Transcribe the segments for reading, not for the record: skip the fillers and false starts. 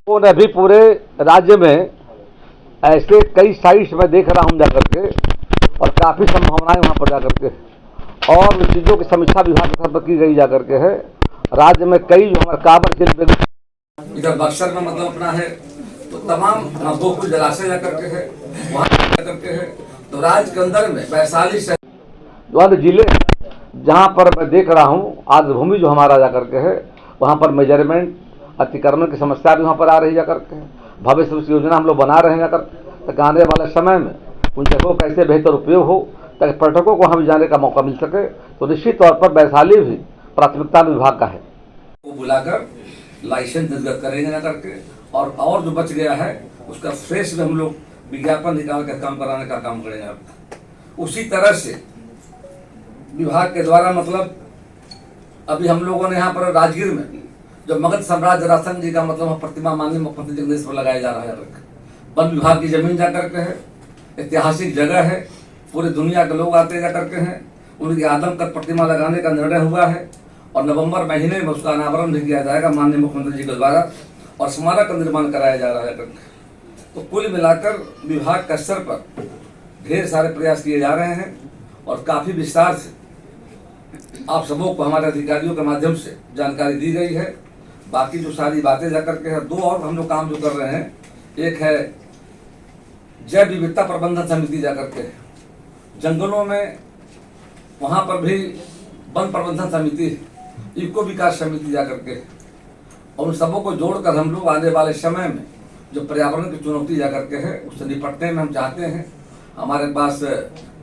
तो अभी पूरे राज्य में ऐसे कई साइट्स मैं देख रहा हूँ जाकर के, और काफ़ी संभावनाएं वहाँ पर जाकर के और उन चीज़ों की समीक्षा विभाग के स्तर पर की गई जाकर के है। राज्य में कई जो हमारे काबर शिल्प इधर बक्सर में मतलब अपना है, तो तमाम गोकुल जलाशय जाकर के है, वहाँ जाकर के है। तो राज्य के अंदर में वैशाली से जो जिले जहाँ पर मैं देख रहा हूँ आर्द्र भूमि जो हमारा जाकर के है, वहाँ पर मेजरमेंट अतिक्रमण की समस्या भी वहाँ पर आ रही जाकर के है। भविष्य उस योजना हम लोग बना रहे हैं जाकर, ताकि आने वाले समय में उन जगहों का कैसे बेहतर उपयोग हो, ताकि पर्यटकों को वहाँ भी जाने का मौका मिल सके। तो निश्चित तौर पर वैशाली भी प्राथमिकता विभाग का है। वो बुलाकर लाइसेंस निर्गत करेंगे ना करके, और जो बच गया है उसका फ्रेश में हम लोग विज्ञापन निकाल कर काम कराने का काम करेंगे। उसी तरह से विभाग के द्वारा मतलब अभी हम लोगों ने यहाँ पर राजगीर में जो मगध सम्राट जरासंध जी का मतलब प्रतिमा माननीय मुख्यमंत्री जी के निर्देश पर लगाया जा रहा है। वन विभाग की जमीन जाकर के है, ऐतिहासिक जगह है, पूरी दुनिया के लोग आते जाकर के हैं। उनकी आदमकद प्रतिमा लगाने का निर्णय हुआ है और नवंबर महीने में उसका अनावरण भी किया जाएगा माननीय मुख्यमंत्री जी के द्वारा, और स्मारक का निर्माण कराया जा रहा है। तो कुल मिलाकर विभाग के स्तर पर ढेर सारे प्रयास किए जा रहे हैं और काफी विस्तार से आप सबों को हमारे अधिकारियों के माध्यम से जानकारी दी गई है। बाकी जो सारी बातें जाकर के है, दो और हम लोग काम जो कर रहे हैं, एक है जैव विविधता प्रबंधन समिति जाकर के जंगलों में, वहां पर भी वन प्रबंधन समिति, इको विकास समिति जाकर के, और उन सबों को जोड़कर हम लोग आने वाले समय में जो पर्यावरण की चुनौती जाकर के है उससे निपटने में हम चाहते हैं। हमारे पास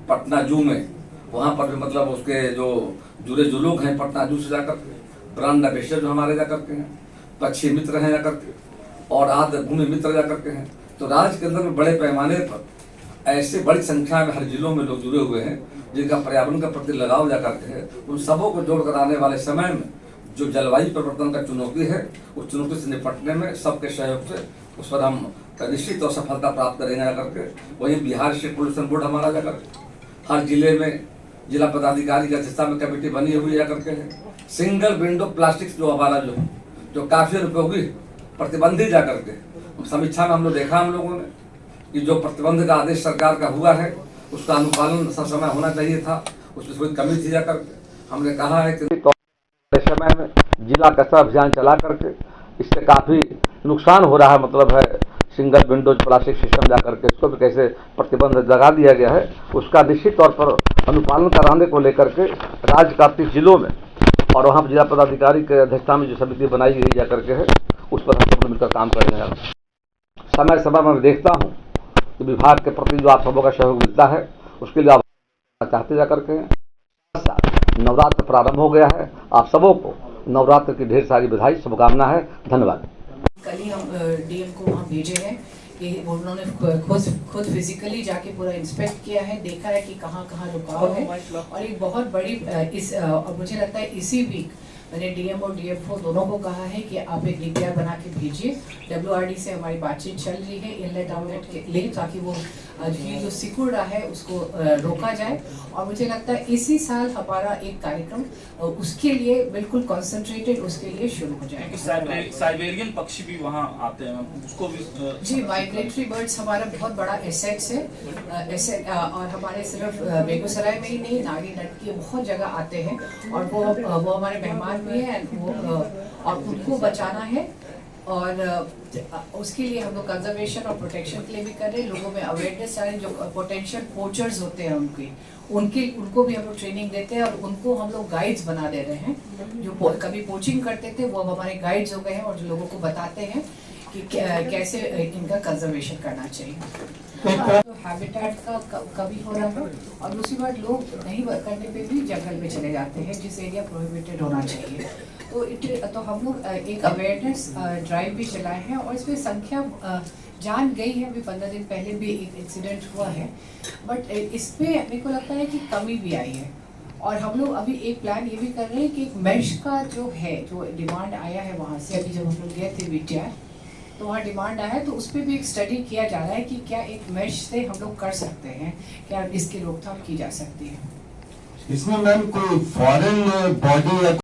पटना जू में वहाँ पर भी मतलब उसके जो लोग हैं पटना जू से जाकर के, ब्रांड एम्बेसडर जो हमारे जाकर के हैं, पक्षी मित्र हैं जाकर के, और आर्द्र भूमि मित्र जाकर के हैं। तो राज्य के अंदर में बड़े पैमाने पर ऐसे बड़ी संख्या में हर जिलों में लोग जुड़े हुए हैं जिनका पर्यावरण के प्रति लगाव जाकर के है। उन सबों को जोड़कर आने वाले समय में जो जलवायु परिवर्तन का चुनौती है, उस चुनौती से निपटने में सबके सहयोग से उस पर हम निश्चित और सफलता प्राप्त करेंगे जाकर के। वहीं बिहार स्टेट पोल्यूशन बोर्ड हमारा जाकर हर जिले में जिला पदाधिकारी की अध्यक्षता में कमेटी बनी हुई जाकर के है। सिंगल विंडो प्लास्टिक जो हमारा जो काफी उपयोगी प्रतिबंधित जाकर के समीक्षा में हम लोग देखा हम लोगों ने कि जो प्रतिबंध का आदेश सरकार का हुआ है उसका अनुपालन समय होना चाहिए था, उसमें कोई कमी थी जाकर हमने कहा है कि समय में जिला कचरा अभियान चला करके इससे काफ़ी नुकसान हो रहा है। मतलब है सिंगल विंडोज प्लास्टिक सिस्टम जाकर के इसको भी कैसे प्रतिबंध लगा दिया गया है, उसका निश्चित तौर पर अनुपालन कराने को लेकर के राज्य का 30 जिलों में और वहाँ जिला पदाधिकारी के अध्यक्षता में जो समिति बनाई गई जाकर के है, उस पर हम सब मिलकर काम करेंगे। समय समय में देखता हूँ कि विभाग के प्रति जो आप सबों का सहयोग मिलता है उसके लिए आप चाहते जाकर के नवरात्र प्रारंभ हो गया है। आप सबों को नवरात्र की ढेर सारी बधाई, शुभकामना है। धन्यवाद। कल ही हम डीएम को वहाँ भेजे हैं कि उन्होंने खुद फिजिकली जाके पूरा इंस्पेक्ट किया है, देखा है कि कहाँ कहाँ रुकाव है, और एक बहुत बड़ी और मुझे लगता है इसी वीक मैंने डीएम और डीएफओ दोनों को कहा है कि आप एक डीपीआर बना के भेजिए। डब्ल्यूआरडी से हमारी बातचीत चल रही है इनलेट आउटलेट के लिए, ताकि वो ये जो सिकुड़ रहा है उसको रोका जाए। और मुझे लगता है इसी साल हमारा एक कार्यक्रम उसके लिए बिल्कुल कॉन्सेंट्रेटेड उसके लिए शुरू हो जाएगा। साइबेरियन पक्षी भी वहाँ आते हैं, उसको भी जी, माइग्रेटरी बर्ड्स हमारा बहुत बड़ा एसेट्स है एसेट, और हमारे सिर्फ बेगूसराय में ही नहीं, नागी नटकी बहुत जगह आते हैं, और वो हमारे मेहमान भी है और उनको बचाना है। और उसके लिए हम लोग कंजर्वेशन और प्रोटेक्शन के लिए भी कर रहे हैं। लोगों में अवेयरनेस आ रही है, जो पोटेंशियल पोचर्स होते हैं उनको भी हम लोग ट्रेनिंग देते हैं, और उनको हम लोग गाइड्स बना दे रहे हैं। जो कभी पोचिंग करते थे वो अब हमारे गाइड्स हो गए हैं और जो लोगों को बताते हैं कि कैसे इनका कंजर्वेशन करना चाहिए। तो हैबिटेट का कभी हो रहा है, और दूसरी बात लोग नहीं करने पे भी जंगल में चले जाते हैं जिस एरिया प्रोहिबिटेड होना चाहिए। तो हम लोग एक अवेयरनेस ड्राइव भी चलाए हैं, और इसमें संख्या जान गई है। अभी 15 दिन पहले भी एक इंसिडेंट हुआ है, बट इसमें मेरे को लगता है कि कमी भी आई है। और हम लोग अभी एक प्लान ये भी कर रहे हैं कि एक मेश का जो डिमांड आया है वहाँ से, अभी जब हम लोग गए थे विटिया तो वहाँ डिमांड आया है, तो उस पर भी एक स्टडी किया जा रहा है कि क्या एक मेश से हम लोग कर सकते हैं, क्या इसकी रोकथाम की जा सकती है। इसमें मैम कोई फॉरेन बॉडी या